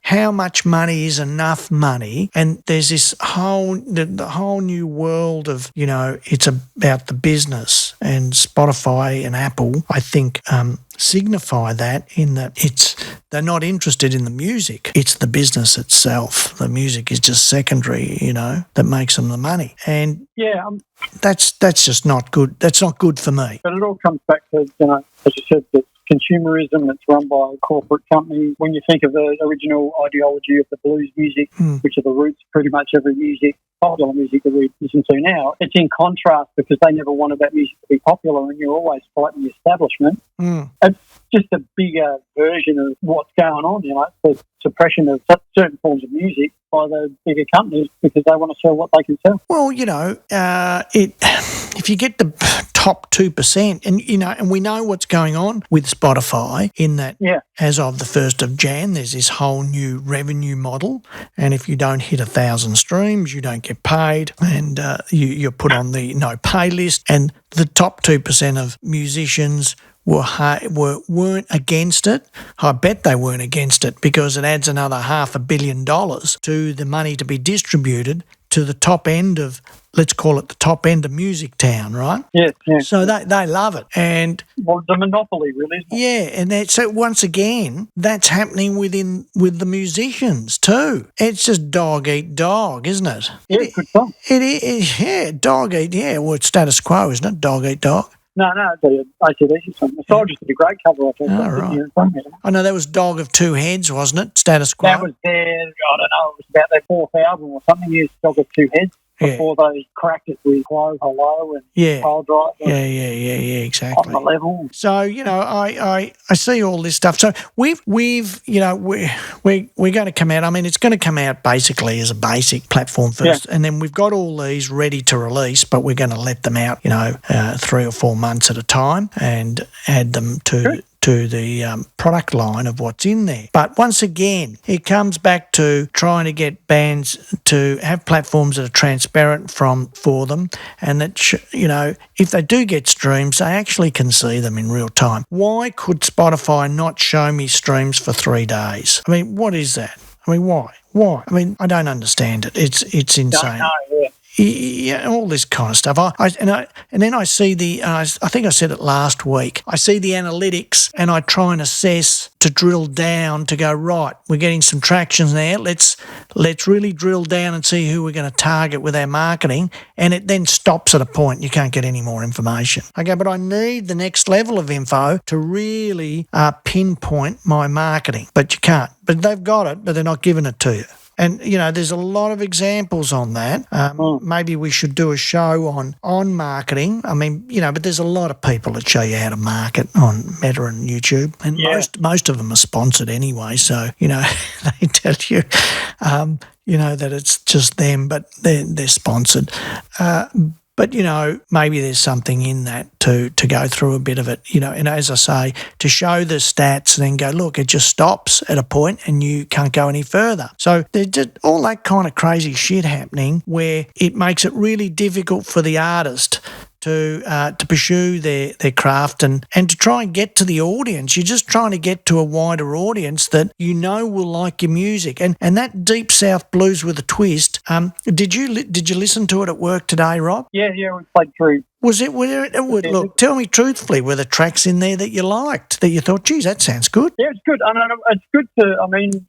how much money is enough money? And there's this whole new world of, it's about the business, and Spotify and Apple, I think, signify that in that they're not interested in the music. It's the business itself. The music is just secondary, that makes them the money. And that's just not good. That's not good for me. But it all comes back to, as you said, the consumerism that's run by corporate companies. When you think of the original ideology of the blues music, which are the roots of pretty much every popular music that we listen to now, it's in contrast because they never wanted that music to be popular, and you're always fighting the establishment. It's just a bigger version of what's going on, the suppression of certain forms of music by the bigger companies because they want to sell what they can sell. Well, if you get the top 2%, and we know what's going on with Spotify in that as of the 1st of Jan, there's this whole new revenue model, and if you don't hit 1,000 streams, you don't get paid, and you're put on the no pay list, and the top 2% of musicians weren't against it. I bet they weren't against it because it adds another $500 million to the money to be distributed to the top end of, let's call it the top end of Music Town, right? Yeah. So they love it. And the monopoly, really. Yeah, and so once again, that's happening with the musicians too. It's just dog eat dog, isn't it? Yeah, good song. It is, dog eat, well, it's status quo, isn't it? Dog eat dog. No, it's an AC/DC song. The Soldiers did a great cover, I think. Oh, right. I know that was Dog of Two Heads, wasn't it? Status Quo. That was I don't know, it was about their fourth album or something. It was Dog of Two Heads before they cracked it with Hello and Pile Drive. Yeah, exactly. On the level. So, I see all this stuff. So we're going to come out. I mean, it's going to come out basically as a basic platform first, and then we've got all these ready to release, but we're going to let them out, 3 or 4 months at a time and add them to the product line of what's in there. But once again, it comes back to trying to get bands to have platforms that are transparent for them, and that, if they do get streams, they actually can see them in real time. Why could Spotify not show me streams for 3 days? I mean, what is that? I mean, why? I mean, I don't understand it. It's insane. yeah, all this kind of stuff. And then I see I think I said it last week. I see the analytics and I try and assess to drill down to go, right, we're getting some traction there. Let's really drill down and see who we're going to target with our marketing. And it then stops at a point. You can't get any more information. Okay, but I need the next level of info to really pinpoint my marketing. But you can't. But they've got it, but they're not giving it to you. And, there's a lot of examples on that. Maybe we should do a show on marketing. I mean, but there's a lot of people that show you how to market on Meta and YouTube. And most of them are sponsored anyway. So, they tell you, that it's just them, but they're sponsored. But, maybe there's something in that to go through a bit of it, and as I say, to show the stats and then go, look, it just stops at a point and you can't go any further. So there's just all that kind of crazy shit happening where it makes it really difficult for the artist to pursue their craft and to try and get to the audience. You're just trying to get to a wider audience that will like your music. And that Deep South Blues with a Twist, did you listen to it at work today, Rob? Yeah, we played through. Look, tell me truthfully, were the tracks in there that you liked, that you thought, geez, that sounds good? Yeah, it's good. It's good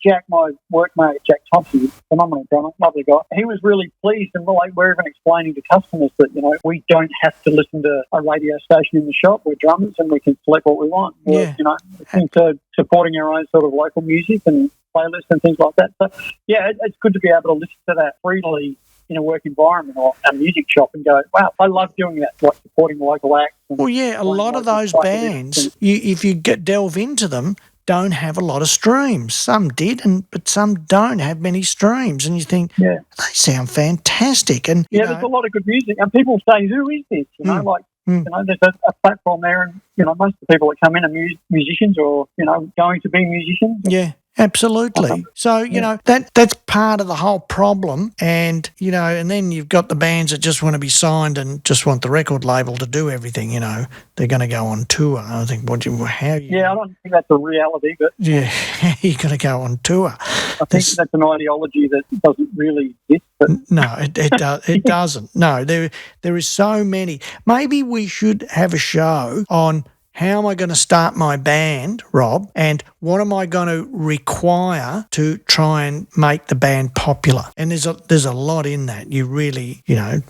Jack, my workmate, Jack Thompson, phenomenal drummer, lovely guy. He was really pleased, and we're even explaining to customers that, we don't have to listen to a radio station in the shop. We're drummers and we can select what we want. Into supporting our own sort of local music and playlists and things like that. So, yeah, it's good to be able to listen to that freely in a work environment or a music shop and go, wow, I love doing that, like supporting local acts. Well, yeah, a lot of those bands, if you delve into them, don't have a lot of streams. Some did, but some don't have many streams. And you think, they sound fantastic. And there's a lot of good music. And people say, who is this? There's a platform there, and most of the people that come in are musicians or going to be musicians. Yeah. Absolutely. So, that's part of the whole problem. And, and then you've got the bands that just want to be signed and just want the record label to do everything, They're going to go on tour. I think, I don't think that's a reality, but... Yeah, how are you going to go on tour? I think that's an ideology that doesn't really exist. But... No, it doesn't. No, there is so many. Maybe we should have a show on... How am I going to start my band, Rob? And what am I going to require to try and make the band popular? And there's a lot in that. You really,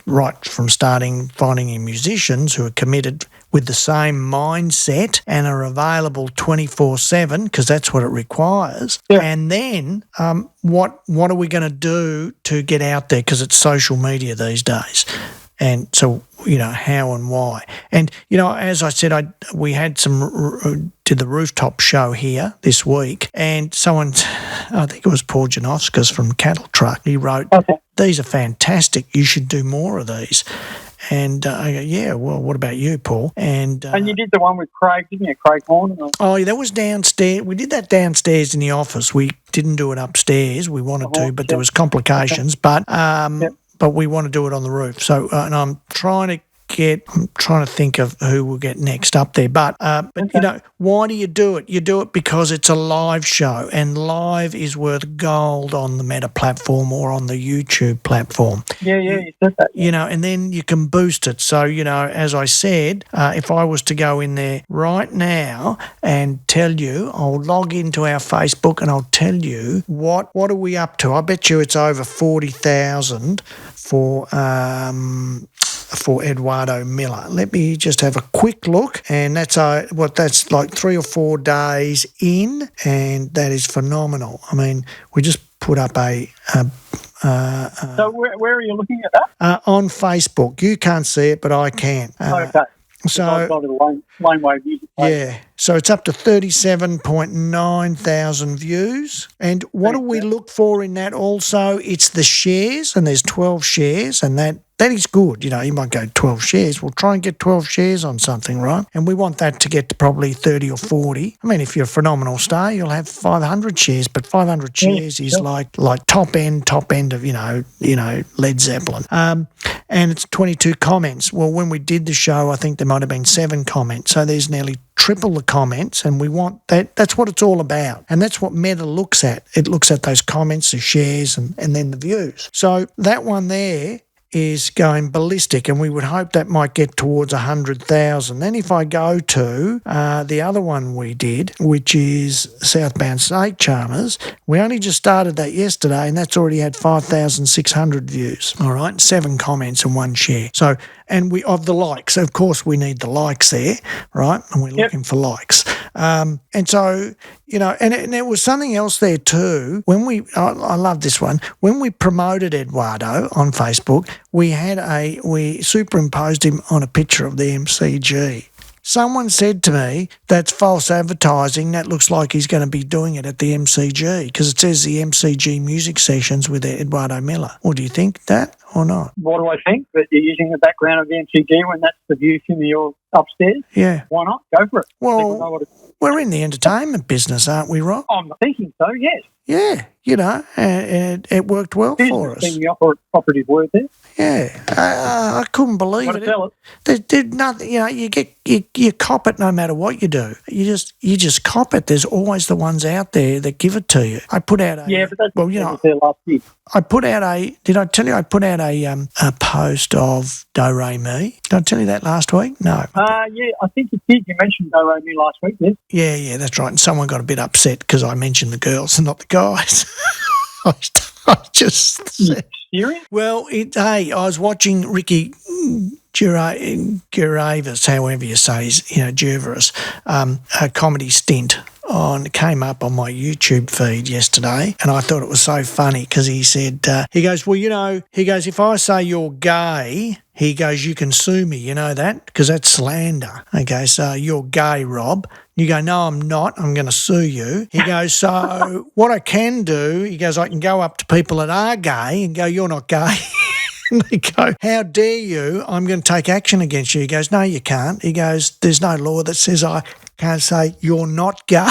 right from starting finding your musicians who are committed with the same mindset and are available 24/7 because that's what it requires. Yeah. And then what are we going to do to get out there? Because it's social media these days. And so, how and why. And, as I said, we had did the rooftop show here this week, and someone, I think it was Paul Janowskis from Cattle Truck, he wrote, these are fantastic, you should do more of these. And I go, yeah, well, what about you, Paul? And you did the one with Craig, didn't you, Craig Horn? Oh, yeah, that was downstairs. We did that downstairs in the office. We didn't do it upstairs. We wanted to, but there was complications. Okay. But we want to do it on the roof. So, and I'm trying to think of who we'll get next up there. But why do you do it? You do it because it's a live show, and live is worth gold on the Meta platform or on the YouTube platform. Yeah, you said that. And then you can boost it. So, as I said, if I was to go in there right now and tell you, I'll log into our Facebook and I'll tell you what are we up to. I bet you it's over 40,000 for Eduardo Miller. Let me just have a quick look, and that's like 3 or 4 days in, and that is phenomenal. I mean, we just put up so where are you looking at that? On Facebook. You can't see it, but I can. Okay. So Laneway music. Yeah, so it's up to 37.9 thousand views. And what do we look for in that also? It's the shares, and there's 12 shares, and that is good. You might go 12 shares. We'll try and get 12 shares on something, right? And we want that to get to probably 30 or 40. I mean, if you're a phenomenal star, you'll have 500 shares, but 500 shares is like top end of, Led Zeppelin. And it's 22 comments. Well, when we did the show, I think there might have been 7 comments. So there's nearly triple the comments, and we want that. That's what it's all about. And that's what Meta looks at. It looks at those comments, the shares, and then the views. So that one there is going ballistic, and we would hope that might get towards 100,000. Then if I go to the other one we did, which is Southbound Snake Charmers, we only just started that yesterday, and that's already had 5,600 views. All right, 7 comments and 1 share. So, and we of the likes, of course, we need the likes there, right? And we're looking for likes. And so, and there was something else there too. When I love this one. When we promoted Eduardo on Facebook, we superimposed him on a picture of the MCG. Someone said to me, that's false advertising. That looks like he's going to be doing it at the MCG because it says the MCG music sessions with Eduardo Miller. Or do you think that or not? What do I think? That you're using the background of the MCG when that's the view from your upstairs? Yeah. Why not? Go for it. Well, we're in the entertainment business, aren't we, Rob? I'm thinking so, yes. Yeah, and it worked well for us. The operative word there. Yeah, I couldn't believe it. Tell it. There's nothing, you cop it no matter what you do. You just cop it. There's always the ones out there that give it to you. I put out but that's there last year. I put out did I tell you I put out a post of Do Re Mi? Did I tell you that last week? No. Yeah, I think you did. You mentioned Do Re Mi last week, yes? Yeah, that's right. And someone got a bit upset because I mentioned the girls and not the guys. I just said, serious? Well, I was watching Ricky Gervais, however you say his, Gervais, a comedy stint came up on my YouTube feed yesterday, and I thought it was so funny because he said, he goes, if I say you're gay, he goes, you can sue me, you know that? Because that's slander. Okay, so you're gay, Rob. You go, no, I'm not. I'm going to sue you. He goes, so what I can do, he goes, I can go up to people that are gay and go, you're not gay. And they go, how dare you? I'm going to take action against you. He goes, no, you can't. He goes, there's no law that says I can't say you're not gay.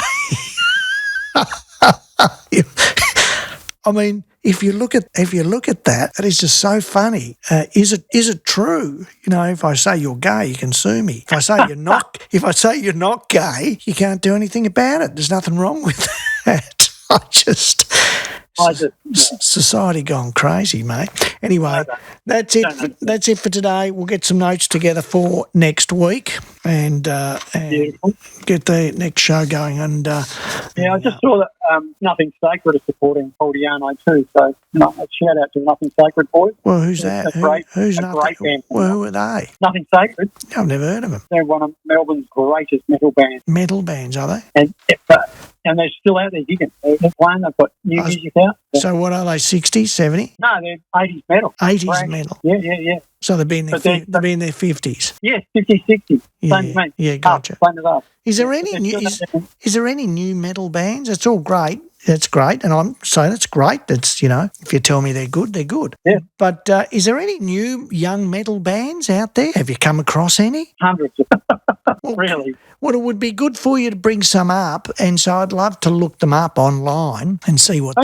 I mean, if you look at that, that is just so funny. Is it true? If I say you're gay, you can sue me. If I say you're not gay, you can't do anything about it. There's nothing wrong with that. Society gone crazy, mate. Anyway, that's it. That's it for today. We'll get some notes together for next week and get the next show going. And I just saw that Nothing Sacred is supporting Pauliano too. So a shout out to Nothing Sacred boys. Well, who's that? Who's Nothing? Great band. Well, who are they? Nothing Sacred. I've never heard of them. They're one of Melbourne's greatest metal bands. Metal bands, are they? And they're still out there gigging. They're playing. They've got new music out. So what are they, 60s, 70s? No, they're 80s metal. 80s metal. Yeah. So they've been in their 50s. Yeah, 50s, 60s. Yeah, same as me. Yeah, gotcha. Same as us. Is there any new metal bands? It's all great. That's great, and I'm saying that's great. That's if you tell me they're good, they're good. Yeah. But is there any new young metal bands out there? Have you come across any? Hundreds. Really. Well, it would be good for you to bring some up, and so I'd love to look them up online and see what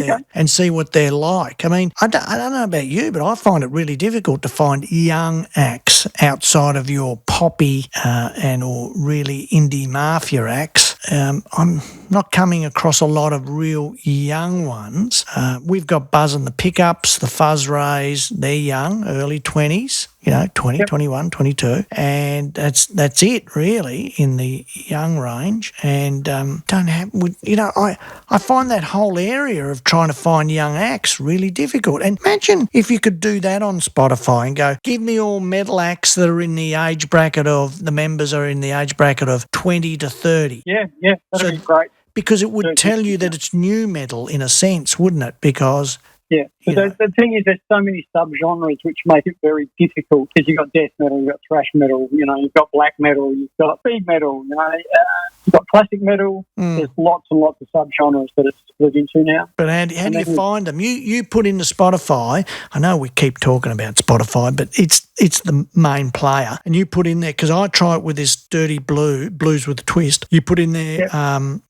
they're like. I mean, I don't know about you, but I find it really difficult to find young acts outside of your poppy or really indie mafia acts. I'm not coming across a lot of real young ones. We've got Buzz and the Pickups, the Fuzz Rays. They're young, early 20s. 20, 21, 22. And that's it, really, in the young range. And I find that whole area of trying to find young acts really difficult. And imagine if you could do that on Spotify and go, give me all metal acts that are in the age bracket of, the members are in the age bracket of 20 to 30. Yeah, that'd be great. Because it would tell you that it's new metal in a sense, wouldn't it? Because... Yeah, but the thing is, there's so many subgenres which make it very difficult because you've got death metal, you've got thrash metal, you've got black metal, you've got speed metal, you've got classic metal. There's lots and lots of subgenres that it's split into now. But how do you find them? You put into Spotify. I know we keep talking about Spotify, but it's the main player. And you put in there, because I try it with this Dirty Blues with a Twist. You put in there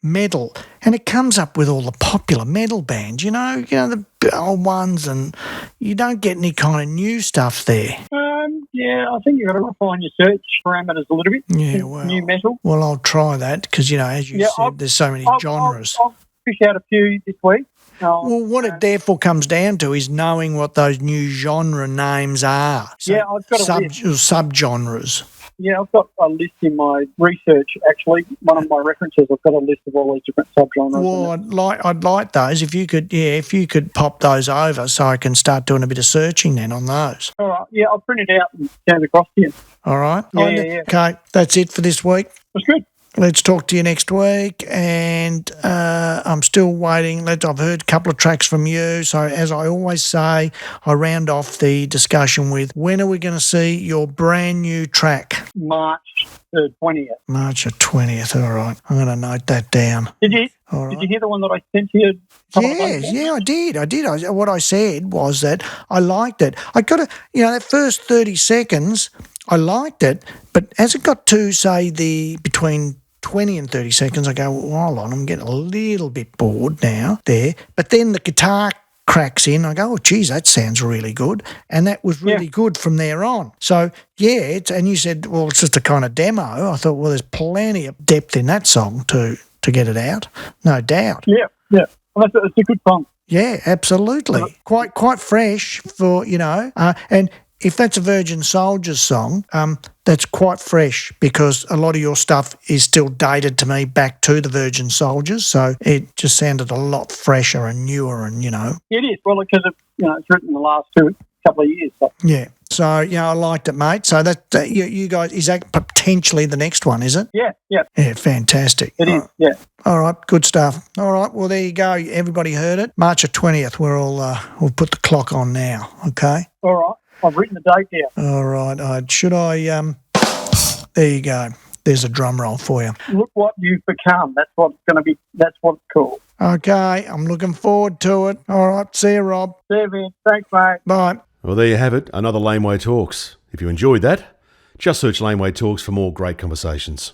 metal, and it comes up with all the popular metal bands. The old ones, and you don't get any kind of new stuff there. I think you've got to refine your search parameters a little bit. Yeah, well, new metal. Well, I'll try that because, as you said, there's so many genres. I'll fish out a few this week. Well, what it therefore comes down to is knowing what those new genre names are. So I've got a list. Subgenres. Yeah, I've got a list in my research, actually. One of my references, I've got a list of all these different subgenres. Well, I'd like those. If you could pop those over so I can start doing a bit of searching then on those. All right, yeah, I'll print it out and send it across to you. All right. Yeah. Okay, that's it for this week. That's good. Let's talk to you next week, and I'm still waiting. I've heard a couple of tracks from you, so as I always say, I round off the discussion with, when are we going to see your brand new track? March the 20th. March the 20th, all right. I'm going to note that down. Did you? All right. Did you hear the one that I sent to you? I did. What I said was that I liked it. I got to, that first 30 seconds, I liked it, but as it got to, say, between 20 and 30 seconds, I go, well, hold on, I'm getting a little bit bored now there. But then the guitar cracks in. I go, oh, geez, that sounds really good. And that was really good from there on. So, and you said, well, it's just a kind of demo. I thought, well, there's plenty of depth in that song to get it out, no doubt. Yeah. Well, it's a good song. Yeah, absolutely. Quite fresh for, and if that's a Virgin Soldiers song, that's quite fresh, because a lot of your stuff is still dated to me back to the Virgin Soldiers, so it just sounded a lot fresher and newer, and It is, well, because it's written in the last couple of years. So. Yeah. So, I liked it, mate. So that you guys, is that potentially the next one, is it? Yeah. Yeah, fantastic. It is, yeah. All right, good stuff. All right, well, there you go. Everybody heard it. March the 20th, we'll put the clock on now, okay? All right. I've written the date down. All right. There you go. There's a drum roll for you. Look what you've become. That's what it's called. Okay. I'm looking forward to it. All right. See you, Rob. See you, Vince. Thanks, mate. Bye. Well, there you have it. Another Laneway Talks. If you enjoyed that, just search Laneway Talks for more great conversations.